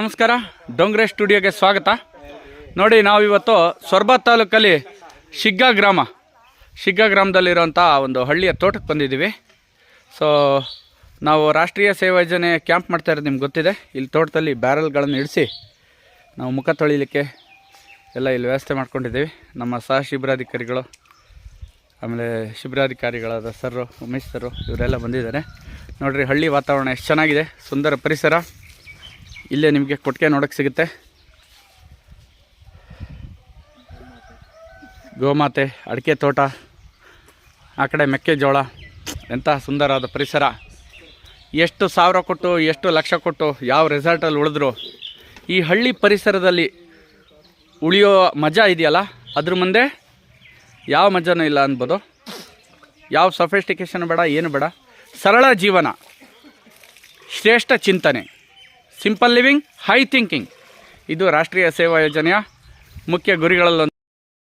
ನಮಸ್ಕಾರ, ಡೊಂಗ್ರೆ ಸ್ಟುಡಿಯೋಗೆ ಸ್ವಾಗತ. ನೋಡಿ, ನಾವಿವತ್ತು ಸೊರಬ ತಾಲೂಕಲ್ಲಿ ಶಿಗ್ಗಾ ಗ್ರಾಮದಲ್ಲಿರುವಂಥ ಒಂದು ಹಳ್ಳಿಯ ತೋಟಕ್ಕೆ ಬಂದಿದ್ದೀವಿ. ಸೊ ನಾವು ರಾಷ್ಟ್ರೀಯ ಸೇವಾ ಯೋಜನೆ ಕ್ಯಾಂಪ್ ಮಾಡ್ತಾ ಇರೋದು ನಿಮ್ಗೆ ಗೊತ್ತಿದೆ. ಇಲ್ಲಿ ತೋಟದಲ್ಲಿ ಬ್ಯಾರಲ್ಗಳನ್ನು ಇಳಿಸಿ ನಾವು ಮುಖ ತೊಳಿಲಿಕ್ಕೆ ಎಲ್ಲ ಇಲ್ಲಿ ವ್ಯವಸ್ಥೆ ಮಾಡ್ಕೊಂಡಿದ್ದೀವಿ. ನಮ್ಮ ಸಹ ಶಿಬಿರಾಧಿಕಾರಿಗಳು, ಆಮೇಲೆ ಶಿಬಿರಾಧಿಕಾರಿಗಳಾದ ಸರ್ರು, ಉಮೇಶ್ ಸರ್ರು ಇವರೆಲ್ಲ ಬಂದಿದ್ದಾರೆ. ನೋಡಿರಿ, ಹಳ್ಳಿ ವಾತಾವರಣ ಎಷ್ಟು ಚೆನ್ನಾಗಿದೆ, ಸುಂದರ ಪರಿಸರ. ಇಲ್ಲೇ ನಿಮಗೆ ಕೊಟ್ಟಿಗೆ ನೋಡೋಕ್ಕೆ ಸಿಗುತ್ತೆ. ಗೋಮಾತೆ, ಅಡಿಕೆ ತೋಟ, ಆ ಕಡೆ ಮೆಕ್ಕೆಜೋಳ, ಎಂಥ ಸುಂದರವಾದ ಪರಿಸರ. ಎಷ್ಟು ಸಾವಿರ ಕೊಟ್ಟು, ಎಷ್ಟು ಲಕ್ಷ ಕೊಟ್ಟು ಯಾವ ರೆಸಾರ್ಟಲ್ಲಿ ಉಳಿದ್ರು ಈ ಹಳ್ಳಿ ಪರಿಸರದಲ್ಲಿ ಉಳಿಯೋ ಮಜಾ ಇದೆಯಲ್ಲ, ಅದ್ರ ಮುಂದೆ ಯಾವ ಮಜಾನೂ ಇಲ್ಲ ಅನ್ಬೋದು. ಯಾವ ಸೊಫಿಸ್ಟಿಕೇಷನ್ ಬೇಡ, ಏನು ಬೇಡ. ಸರಳ ಜೀವನ, ಶ್ರೇಷ್ಠ ಚಿಂತನೆ, ಸಿಂಪಲ್ ಲಿವಿಂಗ್, ಹೈ ಥಿಂಕಿಂಗ್. ಇದು ರಾಷ್ಟ್ರೀಯ ಸೇವಾ ಯೋಜನೆಯ ಮುಖ್ಯ ಗುರಿಗಳಲ್ಲೊಂದು.